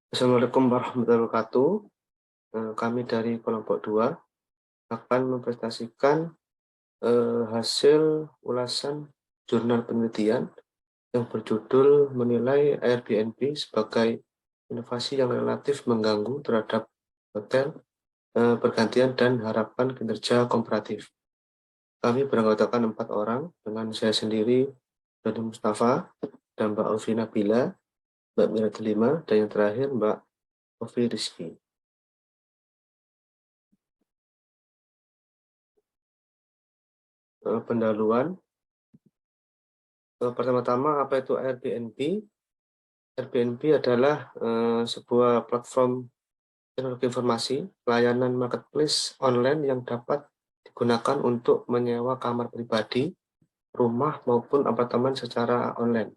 Assalamualaikum warahmatullahi wabarakatuh. Kami dari kelompok 2 akan mempresentasikan hasil ulasan jurnal penelitian yang berjudul menilai Airbnb sebagai inovasi yang relatif mengganggu terhadap hotel, pergantian dan harapan kinerja komparatif. Kami beranggotakan 4 orang dengan saya sendiri, Dodi Mustafa, dan Mbak Ovi Nabila, Mbak Mira Delima, dan yang terakhir Mbak Ovi Rizky. Pendahuluan. Pertama-tama, apa itu Airbnb? Airbnb adalah sebuah platform teknologi informasi, layanan marketplace online yang dapat digunakan untuk menyewa kamar pribadi, rumah, maupun apartemen secara online.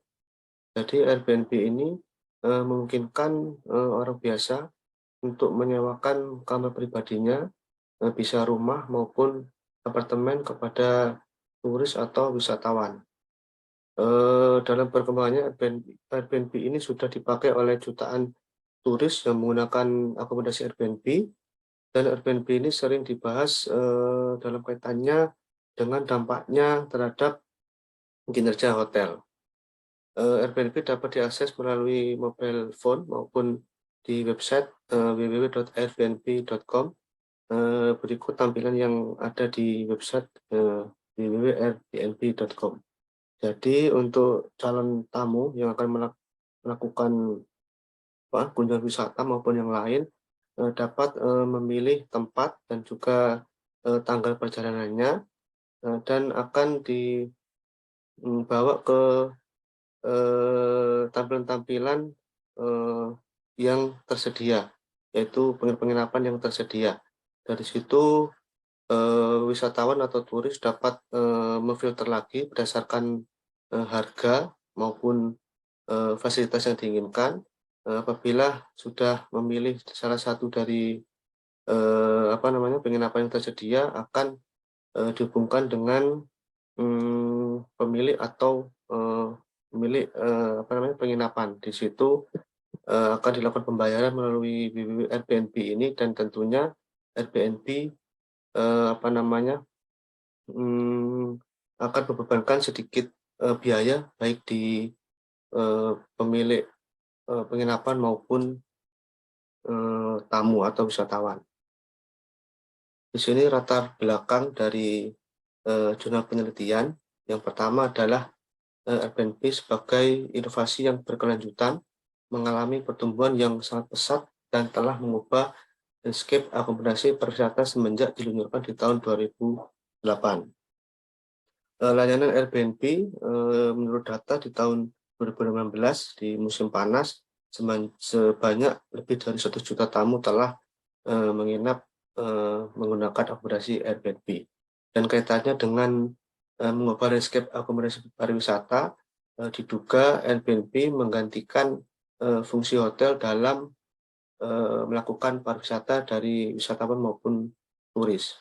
Jadi Airbnb ini memungkinkan orang biasa untuk menyewakan kamar pribadinya, bisa rumah maupun apartemen kepada turis atau wisatawan. Dalam perkembangannya Airbnb ini sudah dipakai oleh jutaan turis yang menggunakan akomodasi Airbnb, dan Airbnb ini sering dibahas dalam kaitannya dengan dampaknya terhadap kinerja hotel. Airbnb dapat diakses melalui mobile phone maupun di website www.airbnb.com. Berikut tampilan yang ada di website www.airbnb.com. Jadi untuk calon tamu yang akan melakukan kunjungan wisata maupun yang lain dapat memilih tempat dan juga tanggal perjalanannya, dan akan dibawa ke tampilan-tampilan yang tersedia, yaitu penginapan yang tersedia. Dari situ wisatawan atau turis dapat memfilter lagi berdasarkan harga maupun fasilitas yang diinginkan. Apabila sudah memilih salah satu dari penginapan yang tersedia, akan dihubungkan dengan pemilik atau pemilik penginapan. Di situ akan dilakukan pembayaran melalui Airbnb ini, dan tentunya Airbnb akan membebankan sedikit biaya baik di pemilik penginapan maupun tamu atau wisatawan. Di sini latar belakang dari jurnal penelitian. Yang pertama adalah Airbnb sebagai inovasi yang berkelanjutan, mengalami pertumbuhan yang sangat pesat dan telah mengubah landscape akomodasi pariwisata semenjak diluncurkan di tahun 2008. Layanan Airbnb menurut data di tahun 2019 di musim panas sebanyak lebih dari 1 juta tamu telah menginap menggunakan akomodasi Airbnb. Dan kaitannya dengan mengubah landscape akomodasi pariwisata, diduga Airbnb menggantikan fungsi hotel dalam melakukan pariwisata dari wisatawan maupun turis.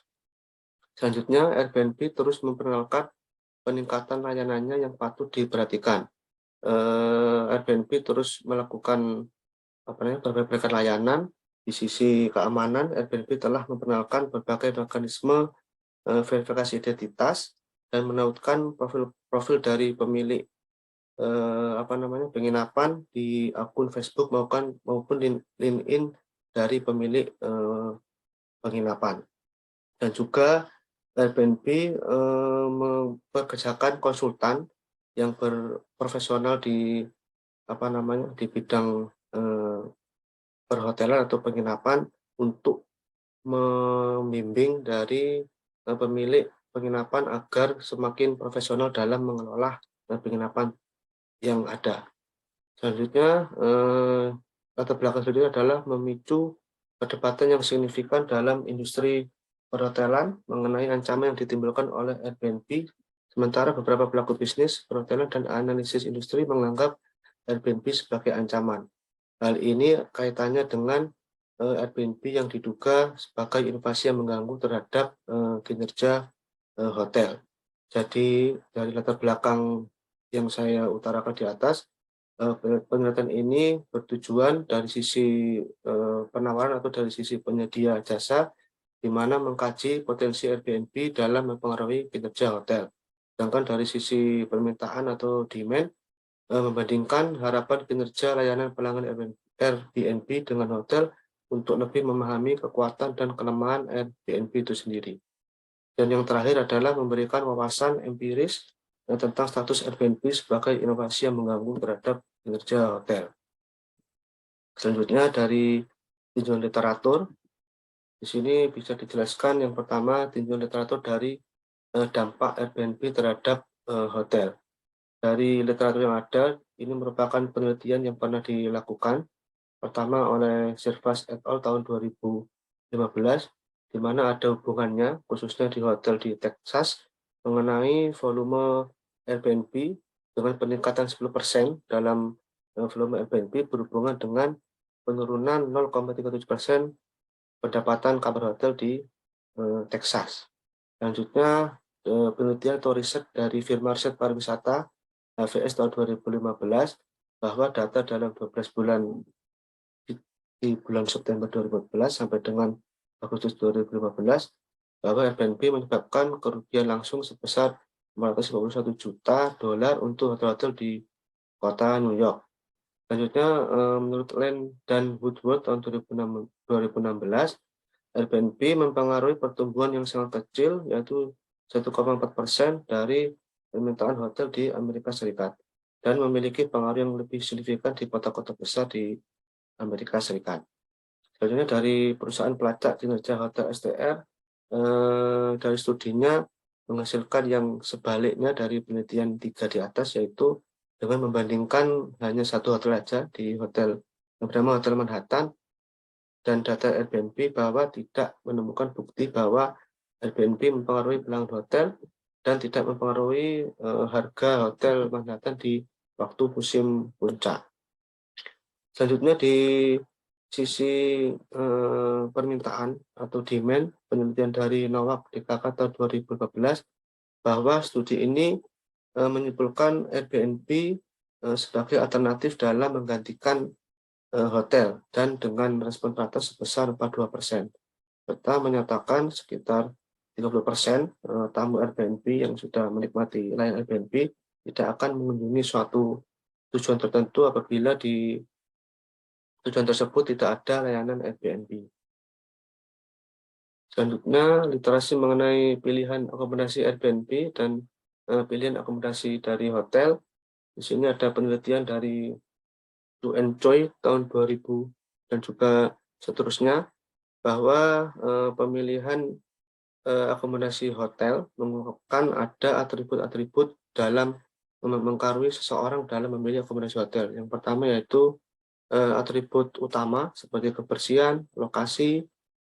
Selanjutnya, Airbnb terus memperkenalkan peningkatan layanannya yang patut diperhatikan. Airbnb terus melakukan berbagai layanan. Di sisi keamanan, Airbnb telah memperkenalkan berbagai mekanisme verifikasi identitas dan menautkan profil dari pemilik penginapan di akun Facebook maupun LinkedIn dari pemilik penginapan. Dan juga Airbnb mempekerjakan konsultan yang berprofesional di bidang perhotelan atau penginapan untuk membimbing dari pemilik penginapan agar semakin profesional dalam mengelola penginapan yang ada. Selanjutnya, latar belakang selanjutnya adalah memicu perdebatan yang signifikan dalam industri perhotelan mengenai ancaman yang ditimbulkan oleh Airbnb, sementara beberapa pelaku bisnis perhotelan dan analisis industri menganggap Airbnb sebagai ancaman. Hal ini kaitannya dengan Airbnb yang diduga sebagai inovasi yang mengganggu terhadap kinerja hotel. Jadi dari latar belakang yang saya utarakan di atas, Penelitian ini bertujuan dari sisi penawaran atau dari sisi penyedia jasa, di mana mengkaji potensi Airbnb dalam mempengaruhi kinerja hotel. Sedangkan dari sisi permintaan atau demand, membandingkan harapan kinerja layanan pelanggan Airbnb dengan hotel untuk lebih memahami kekuatan dan kelemahan Airbnb itu sendiri. Dan yang terakhir adalah memberikan wawasan empiris tentang status Airbnb sebagai inovasi yang mengganggu terhadap kinerja hotel. Selanjutnya dari tinjauan literatur, di sini bisa dijelaskan yang pertama tinjauan literatur dari dampak Airbnb terhadap hotel. Dari literatur yang ada, ini merupakan penelitian yang pernah dilakukan, pertama oleh Servas et al. Tahun 2015, di mana ada hubungannya, khususnya di hotel di Texas, mengenai volume Airbnb dengan peningkatan 10% dalam volume Airbnb berhubungan dengan penurunan 0,37% pendapatan kamar hotel di Texas. Selanjutnya, penelitian atau riset dari firma riset pariwisata HVS tahun 2015 bahwa data dalam 12 bulan di bulan September 2014 sampai dengan Agustus 2015 bahwa Airbnb menyebabkan kerugian langsung sebesar $551 juta untuk hotel-hotel di kota New York. Selanjutnya, menurut Land dan Woodward tahun 2016, Airbnb mempengaruhi pertumbuhan yang sangat kecil, yaitu 1,4% dari permintaan hotel di Amerika Serikat, dan memiliki pengaruh yang lebih signifikan di kota-kota besar di Amerika Serikat. Selanjutnya dari perusahaan pelacak kinerja hotel STR, dari studinya menghasilkan yang sebaliknya dari penelitian 3 di atas, yaitu dengan membandingkan hanya satu hotel saja di hotel yang bernama Hotel Manhattan dan data Airbnb bahwa tidak menemukan bukti bahwa Airbnb mempengaruhi pelanggan hotel dan tidak mempengaruhi harga hotel Manhattan di waktu musim puncak. Selanjutnya di sisi permintaan atau demand, penelitian dari Nowak DKK tahun 2014 bahwa studi ini menyimpulkan Airbnb sebagai alternatif dalam menggantikan hotel dan dengan respon rata sebesar 42%, serta menyatakan sekitar 30% tamu Airbnb yang sudah menikmati layanan Airbnb tidak akan mengunjungi suatu tujuan tertentu apabila di tujuan tersebut tidak ada layanan Airbnb. Selanjutnya, literasi mengenai pilihan akomodasi Airbnb dan pilihan akomodasi dari hotel. Di sini ada penelitian dari Lu and Choi tahun 2000 dan juga seterusnya, bahwa pemilihan akomodasi hotel mengungkapkan ada atribut-atribut dalam mempengaruhi seseorang dalam memilih akomodasi hotel. Yang pertama yaitu atribut utama seperti kebersihan, lokasi,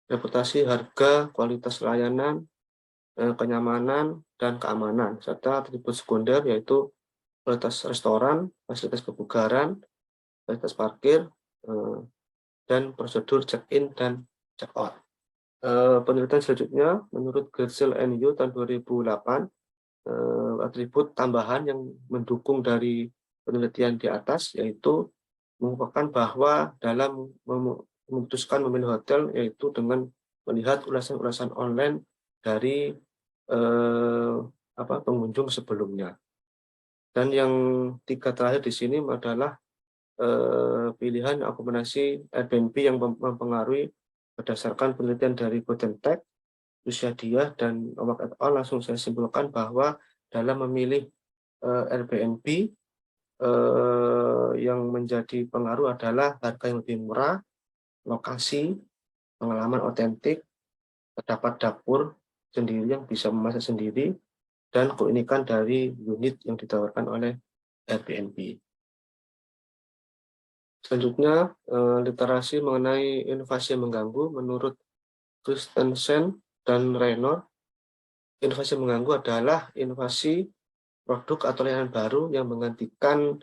reputasi, harga, kualitas layanan, kenyamanan, dan keamanan, serta atribut sekunder yaitu kualitas restoran, fasilitas kebugaran, fasilitas parkir, dan prosedur check-in dan check-out. Penelitian selanjutnya, menurut Gersel and Yu tahun 2008, atribut tambahan yang mendukung dari penelitian di atas yaitu mengungkapkan bahwa dalam memutuskan memilih hotel yaitu dengan melihat ulasan-ulasan online dari pengunjung sebelumnya. Dan yang 3 terakhir di sini adalah pilihan akomodasi Airbnb yang mempengaruhi berdasarkan penelitian dari Godentech, Lucia Dia, dan Nowak et al. Langsung saya simpulkan bahwa dalam memilih Airbnb, yang menjadi pengaruh adalah harga yang lebih murah, lokasi, pengalaman otentik, terdapat dapur sendiri yang bisa memasak sendiri, dan keunikan dari unit yang ditawarkan oleh Airbnb. Selanjutnya, literasi mengenai inovasi yang mengganggu. Menurut Christensen dan Reynor, inovasi yang mengganggu adalah inovasi produk atau layanan baru yang menggantikan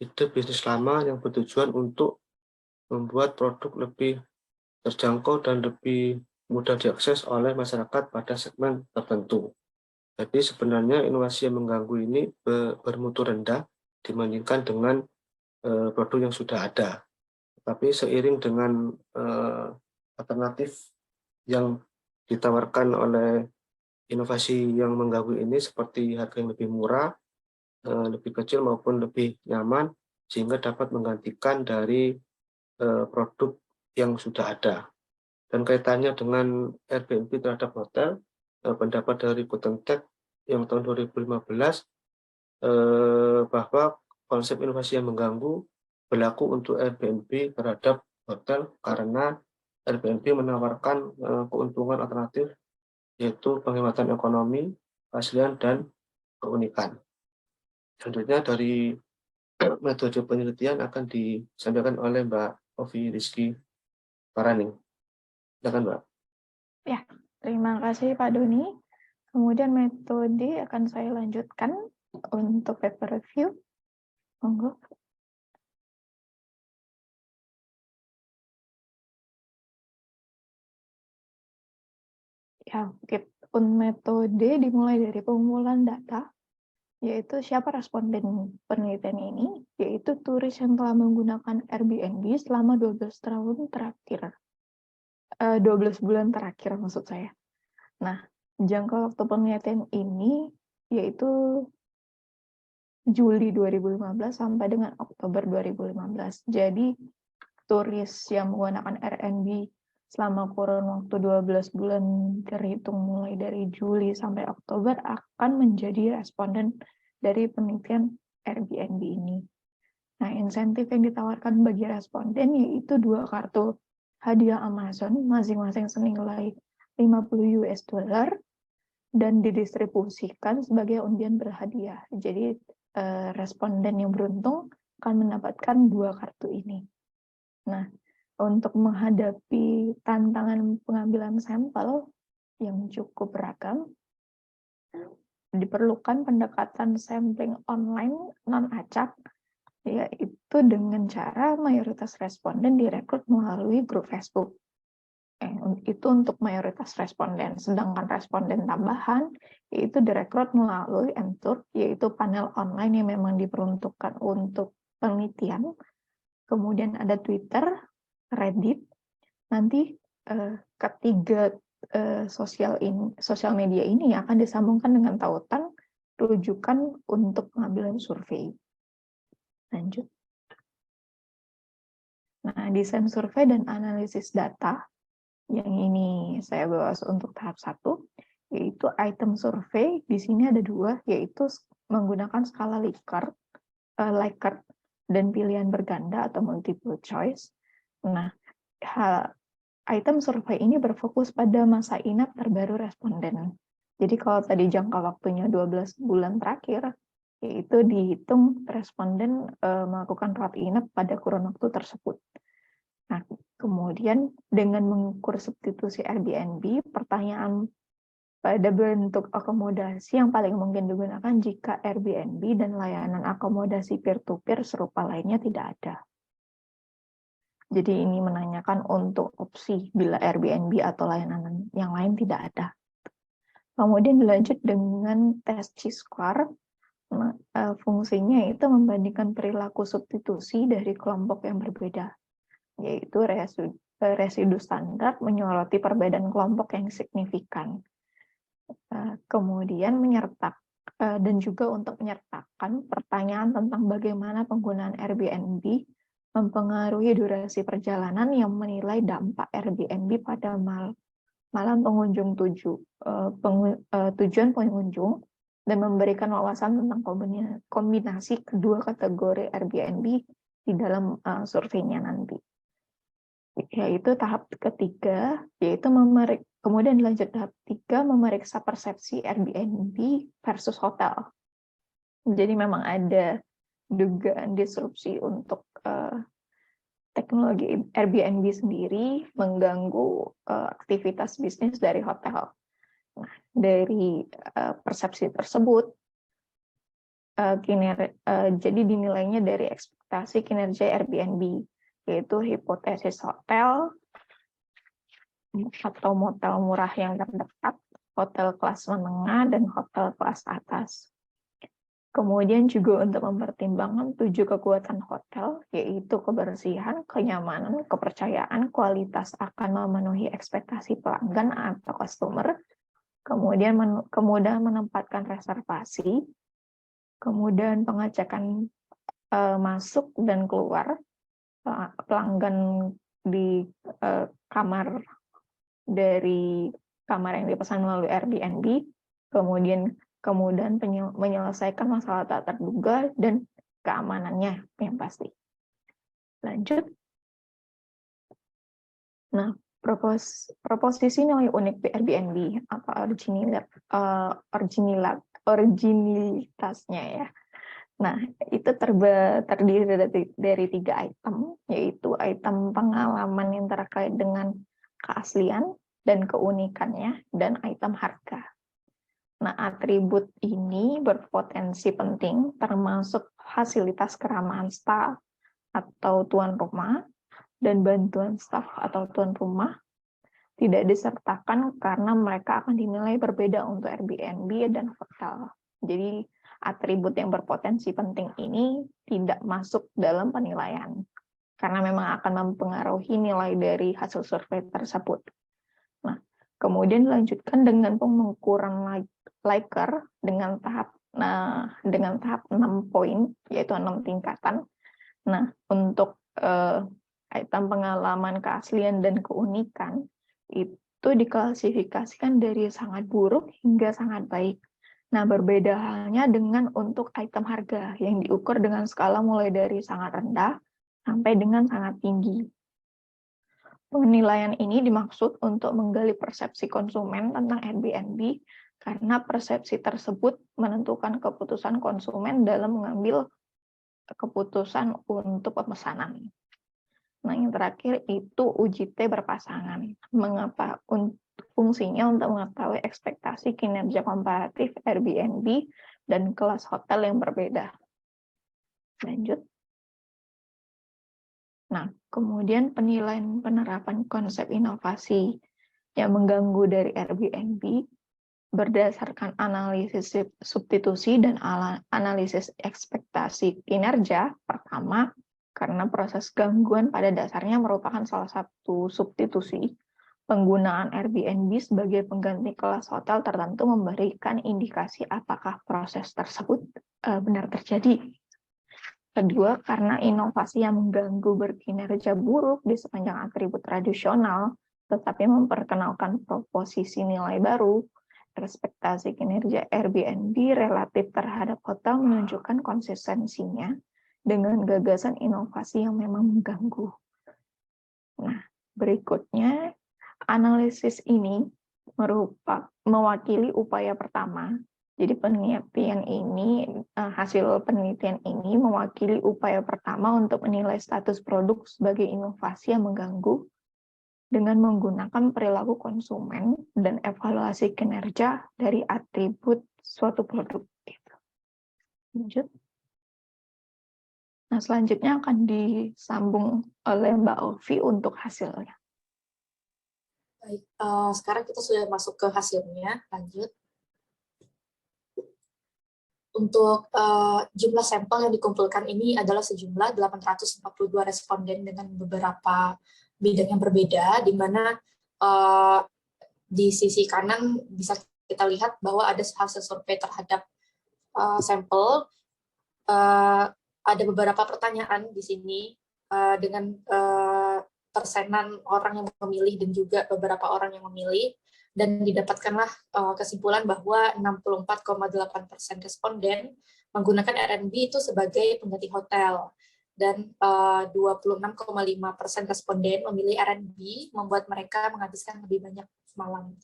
ide bisnis lama yang bertujuan untuk membuat produk lebih terjangkau dan lebih mudah diakses oleh masyarakat pada segmen tertentu. Jadi sebenarnya inovasi yang mengganggu ini bermutu rendah dibandingkan dengan produk yang sudah ada. Tapi seiring dengan alternatif yang ditawarkan oleh inovasi yang mengganggu ini seperti harga yang lebih murah, lebih kecil maupun lebih nyaman, sehingga dapat menggantikan dari produk yang sudah ada. Dan kaitannya dengan Airbnb terhadap hotel, pendapat dari Butentek yang tahun 2015 bahwa konsep inovasi yang mengganggu berlaku untuk Airbnb terhadap hotel karena Airbnb menawarkan keuntungan alternatif yaitu penghematan ekonomi, keaslian, dan keunikan. Selanjutnya dari metode penelitian akan disampaikan oleh Mbak Ovi Rizky Parani. Silakan Mbak. Ya, terima kasih Pak Doni. Kemudian metode akan saya lanjutkan untuk paper review. Monggo. Ya, metode dimulai dari pengumpulan data, yaitu siapa responden penelitian ini, yaitu turis yang telah menggunakan Airbnb selama 12 tahun terakhir. 12 bulan terakhir maksud saya. Nah, jangka waktu penelitian ini yaitu Juli 2015 sampai dengan Oktober 2015. Jadi, turis yang menggunakan Airbnb selama kurun waktu 12 bulan terhitung mulai dari Juli sampai Oktober akan menjadi responden dari penelitian Airbnb ini. Nah, insentif yang ditawarkan bagi responden yaitu 2 kartu hadiah Amazon masing-masing senilai 50 US dollar dan didistribusikan sebagai undian berhadiah. Jadi responden yang beruntung akan mendapatkan 2 kartu ini. Nah, untuk menghadapi tantangan pengambilan sampel yang cukup beragam, diperlukan pendekatan sampling online non-acak, yaitu dengan cara mayoritas responden direkrut melalui grup Facebook. Itu untuk mayoritas responden. Sedangkan responden tambahan yaitu direkrut melalui MTurk, yaitu panel online yang memang diperuntukkan untuk penelitian. Kemudian ada Twitter, Reddit. Nanti ketiga sosial media ini akan disambungkan dengan tautan rujukan untuk pengambilan survei. Lanjut. Nah, desain survei dan analisis data yang ini saya bahas untuk tahap 1, yaitu item survei. Di sini ada 2, yaitu menggunakan skala Likert dan pilihan berganda atau multiple choice. Nah, item survei ini berfokus pada masa inap terbaru responden. Jadi kalau tadi jangka waktunya 12 bulan terakhir, yaitu dihitung responden melakukan rawat inap pada kurun waktu tersebut. Nah, kemudian dengan mengukur substitusi Airbnb, pertanyaan pada bentuk akomodasi yang paling mungkin digunakan jika Airbnb dan layanan akomodasi peer-to-peer serupa lainnya tidak ada. Jadi ini menanyakan untuk opsi bila Airbnb atau layanan yang lain tidak ada. Kemudian dilanjut dengan tes Chi-square. Fungsinya itu membandingkan perilaku substitusi dari kelompok yang berbeda, yaitu residu standar menyoroti perbedaan kelompok yang signifikan. Kemudian dan juga untuk menyertakan pertanyaan tentang bagaimana penggunaan Airbnb mempengaruhi durasi perjalanan yang menilai dampak Airbnb pada malam pengunjung tujuan pengunjung dan memberikan wawasan tentang kombinasi kedua kategori Airbnb di dalam surveinya nanti. Yaitu tahap ketiga, yaitu kemudian lanjut tahap 3, memeriksa persepsi Airbnb versus hotel. Jadi memang ada dugaan disrupsi untuk teknologi Airbnb sendiri mengganggu aktivitas bisnis dari hotel. Nah, dari persepsi tersebut, jadi dinilainya dari ekspektasi kinerja Airbnb, yaitu hipotesis hotel atau motel murah yang terdekat, hotel kelas menengah, dan hotel kelas atas. Kemudian juga untuk mempertimbangkan 7 kekuatan hotel, yaitu kebersihan, kenyamanan, kepercayaan, kualitas akan memenuhi ekspektasi pelanggan atau customer, kemudian kemudahan menempatkan reservasi, kemudian pengecekan masuk dan keluar pelanggan di kamar dari kamar yang dipesan melalui Airbnb, kemudian menyelesaikan masalah tak terduga dan keamanannya yang pasti. Lanjut. Nah, proposisi nilai unik Airbnb apa originalitasnya ya. Nah, itu terdiri dari 3 item, yaitu item pengalaman yang terkait dengan keaslian dan keunikannya, dan item harga. Nah, atribut ini berpotensi penting, termasuk fasilitas keramah staf atau tuan rumah, dan bantuan staf atau tuan rumah, tidak disertakan karena mereka akan dinilai berbeda untuk Airbnb dan hotel. Jadi, atribut yang berpotensi penting ini tidak masuk dalam penilaian, karena memang akan mempengaruhi nilai dari hasil survei tersebut. Nah, kemudian dilanjutkan dengan pengukuran Likert dengan tahap 6 poin, yaitu 6 tingkatan. Nah, untuk item pengalaman keaslian dan keunikan itu diklasifikasikan dari sangat buruk hingga sangat baik. Nah, berbeda halnya dengan untuk item harga yang diukur dengan skala mulai dari sangat rendah sampai dengan sangat tinggi. Penilaian ini dimaksud untuk menggali persepsi konsumen tentang Airbnb karena persepsi tersebut menentukan keputusan konsumen dalam mengambil keputusan untuk pemesanan. Nah, yang terakhir itu uji T berpasangan. Mengapa? Fungsinya untuk mengetahui ekspektasi kinerja komparatif Airbnb dan kelas hotel yang berbeda. Lanjut. Nah, kemudian penilaian penerapan konsep inovasi yang mengganggu dari Airbnb berdasarkan analisis substitusi dan analisis ekspektasi kinerja. Pertama, karena proses gangguan pada dasarnya merupakan salah satu substitusi, penggunaan Airbnb sebagai pengganti kelas hotel tertentu memberikan indikasi apakah proses tersebut benar terjadi. Kedua, karena inovasi yang mengganggu berkinerja buruk di sepanjang atribut tradisional, tetapi memperkenalkan proposisi nilai baru, ekspektasi kinerja Airbnb relatif terhadap hotel menunjukkan konsistensinya dengan gagasan inovasi yang memang mengganggu. Nah, berikutnya, analisis ini mewakili upaya pertama. Jadi hasil penelitian ini mewakili upaya pertama untuk menilai status produk sebagai inovasi yang mengganggu dengan menggunakan perilaku konsumen dan evaluasi kinerja dari atribut suatu produk. Lanjut. Nah, selanjutnya akan disambung oleh Mbak Ovi untuk hasilnya. Baik, sekarang kita sudah masuk ke hasilnya. Lanjut. Untuk jumlah sampel yang dikumpulkan ini adalah sejumlah 842 responden dengan beberapa bidang yang berbeda, di mana di sisi kanan bisa kita lihat bahwa ada hasil survei terhadap sampel. Ada beberapa pertanyaan di sini dengan persenan orang yang memilih dan juga beberapa orang yang memilih, dan didapatkanlah kesimpulan bahwa 64,8% responden menggunakan Airbnb itu sebagai pengganti hotel, dan 26,5% responden memilih Airbnb membuat mereka menghabiskan lebih banyak malam.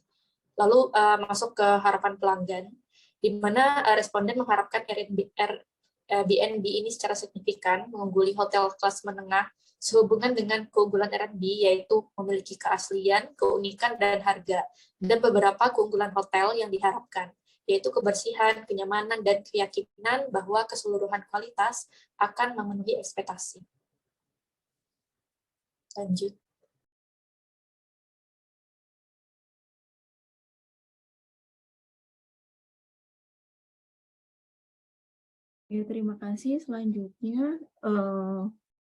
Lalu masuk ke harapan pelanggan, di mana responden mengharapkan Airbnb ini secara signifikan mengungguli hotel kelas menengah sehubungan dengan keunggulan Airbnb, yaitu memiliki keaslian, keunikan, dan harga, dan beberapa keunggulan hotel yang diharapkan, yaitu kebersihan, kenyamanan, dan keyakinan bahwa keseluruhan kualitas akan memenuhi ekspektasi. Lanjut. Ya, terima kasih. Selanjutnya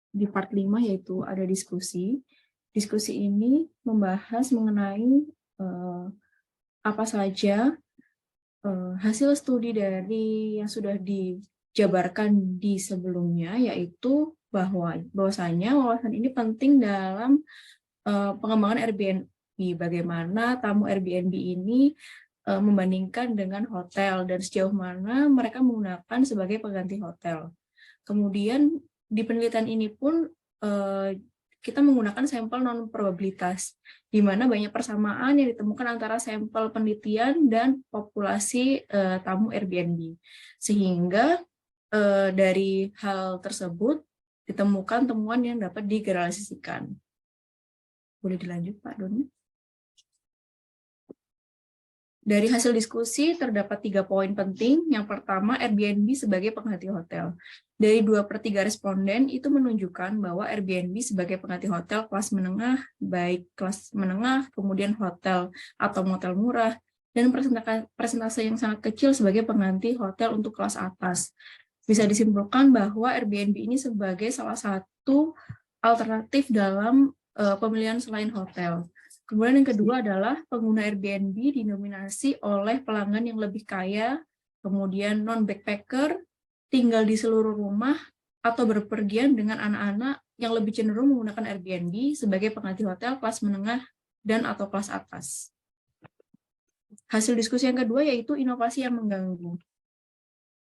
di part 5 yaitu ada diskusi. Diskusi ini membahas mengenai apa saja hasil studi dari yang sudah dijabarkan di sebelumnya, yaitu bahwasanya wawasan ini penting dalam pengembangan Airbnb. Bagaimana tamu Airbnb ini membandingkan dengan hotel dan sejauh mana mereka menggunakan sebagai pengganti hotel. Kemudian di penelitian ini pun kita menggunakan sampel non-probabilitas, di mana banyak persamaan yang ditemukan antara sampel penelitian dan populasi tamu Airbnb. Sehingga dari hal tersebut ditemukan temuan yang dapat digeneralisasikan. Boleh dilanjut, Pak Doni? Dari hasil diskusi terdapat 3 poin penting. Yang pertama, Airbnb sebagai pengganti hotel. Dari 2/3 responden itu menunjukkan bahwa Airbnb sebagai pengganti hotel kelas menengah, baik kelas menengah, kemudian hotel atau motel murah, dan persentase yang sangat kecil sebagai pengganti hotel untuk kelas atas. Bisa disimpulkan bahwa Airbnb ini sebagai salah satu alternatif dalam pemilihan selain hotel. Kemudian yang kedua adalah pengguna Airbnb didominasi oleh pelanggan yang lebih kaya, kemudian non-backpacker, tinggal di seluruh rumah, atau berpergian dengan anak-anak yang lebih cenderung menggunakan Airbnb sebagai pengganti hotel kelas menengah dan atau kelas atas. Hasil diskusi yang kedua yaitu inovasi yang mengganggu.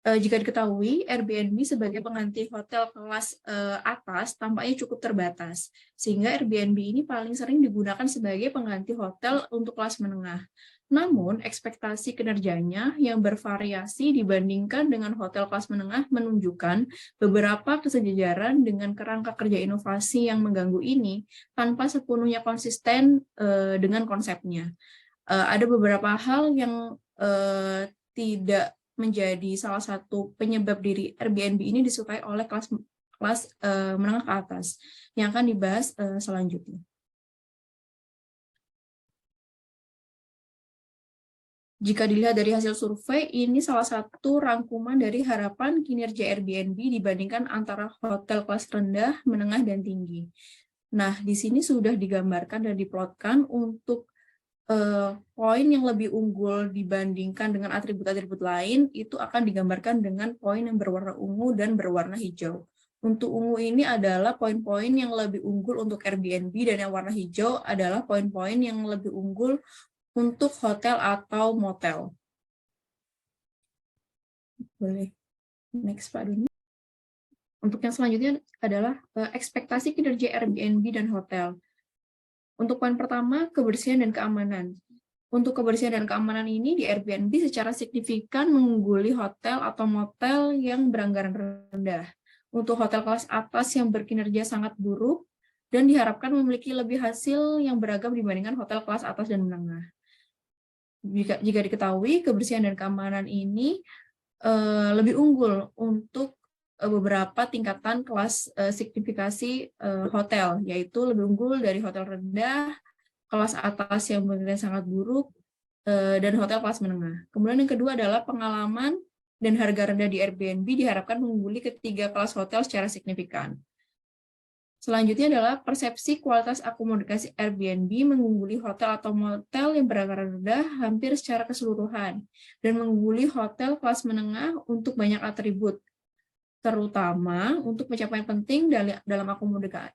Jika diketahui, Airbnb sebagai pengganti hotel kelas atas tampaknya cukup terbatas, sehingga Airbnb ini paling sering digunakan sebagai pengganti hotel untuk kelas menengah. Namun, ekspektasi kinerjanya yang bervariasi dibandingkan dengan hotel kelas menengah menunjukkan beberapa kesejajaran dengan kerangka kerja inovasi yang mengganggu ini tanpa sepenuhnya konsisten dengan konsepnya. Ada beberapa hal yang tidak menjadi salah satu penyebab diri Airbnb ini disukai oleh kelas menengah ke atas yang akan dibahas selanjutnya. Jika dilihat dari hasil survei, ini salah satu rangkuman dari harapan kinerja Airbnb dibandingkan antara hotel kelas rendah, menengah, dan tinggi. Nah, di sini sudah digambarkan dan diplotkan untuk poin yang lebih unggul dibandingkan dengan atribut-atribut lain itu akan digambarkan dengan poin yang berwarna ungu dan berwarna hijau. Untuk ungu ini adalah poin-poin yang lebih unggul untuk Airbnb dan yang warna hijau adalah poin-poin yang lebih unggul untuk hotel atau motel. Boleh next Pak Doni. Untuk yang selanjutnya adalah ekspektasi kinerja Airbnb dan hotel. Untuk poin pertama, kebersihan dan keamanan. Untuk kebersihan dan keamanan ini di Airbnb secara signifikan mengungguli hotel atau motel yang beranggaran rendah. Untuk hotel kelas atas yang berkinerja sangat buruk dan diharapkan memiliki lebih hasil yang beragam dibandingkan hotel kelas atas dan menengah. Jika diketahui, kebersihan dan keamanan ini lebih unggul untuk beberapa tingkatan kelas signifikasi hotel, yaitu lebih unggul dari hotel rendah, kelas atas yang benar sangat buruk, dan hotel kelas menengah. Kemudian yang kedua adalah pengalaman dan harga rendah di Airbnb diharapkan mengungguli ketiga kelas hotel secara signifikan. Selanjutnya adalah persepsi kualitas akomodasi Airbnb mengungguli hotel atau motel yang beranggaran rendah hampir secara keseluruhan, dan mengungguli hotel kelas menengah untuk banyak atribut, terutama untuk pencapaian penting dalam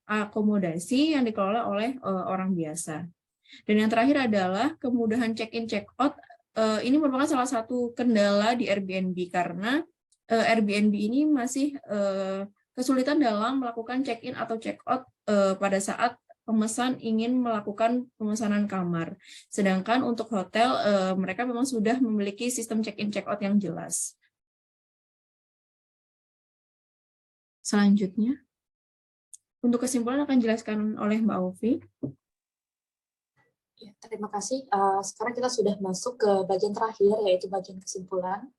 akomodasi yang dikelola oleh orang biasa. Dan yang terakhir adalah kemudahan check-in, check-out. Ini merupakan salah satu kendala di Airbnb karena Airbnb ini masih kesulitan dalam melakukan check-in atau check-out pada saat pemesan ingin melakukan pemesanan kamar. Sedangkan untuk hotel, mereka memang sudah memiliki sistem check-in, check-out yang jelas. Selanjutnya, untuk kesimpulan akan dijelaskan oleh Mbak Ovi. Ya, terima kasih. Sekarang kita sudah masuk ke bagian terakhir, yaitu bagian kesimpulan.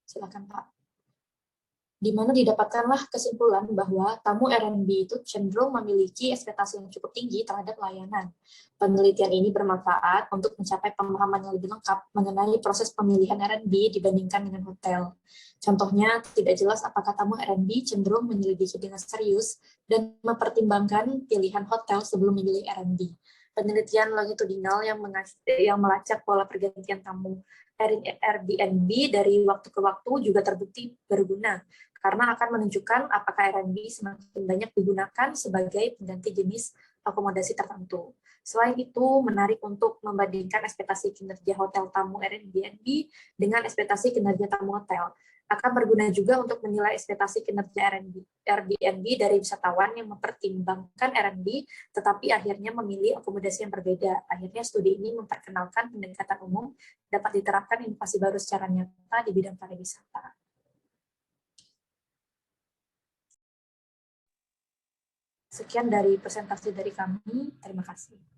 Silakan, Pak. di mana didapatkanlah kesimpulan bahwa tamu R&B itu cenderung memiliki ekspektasi yang cukup tinggi terhadap layanan. Penelitian ini bermanfaat untuk mencapai pemahaman yang lebih lengkap mengenai proses pemilihan R&B dibandingkan dengan hotel. Contohnya, tidak jelas apakah tamu R&B cenderung menyelidiki dengan serius dan mempertimbangkan pilihan hotel sebelum memilih R&B. Penelitian longitudinal yang melacak pola pergantian tamu Airbnb dari waktu ke waktu juga terbukti berguna, karena akan menunjukkan apakah Airbnb semakin banyak digunakan sebagai pengganti jenis akomodasi tertentu. Selain itu, menarik untuk membandingkan ekspektasi kinerja hotel tamu Airbnb dengan ekspektasi kinerja tamu hotel. Akan berguna juga untuk menilai ekspektasi kinerja Airbnb dari wisatawan yang mempertimbangkan Airbnb, tetapi akhirnya memilih akomodasi yang berbeda. Akhirnya studi ini memperkenalkan pendekatan umum dapat diterapkan inovasi baru secara nyata di bidang pariwisata. Sekian dari presentasi dari kami. Terima kasih.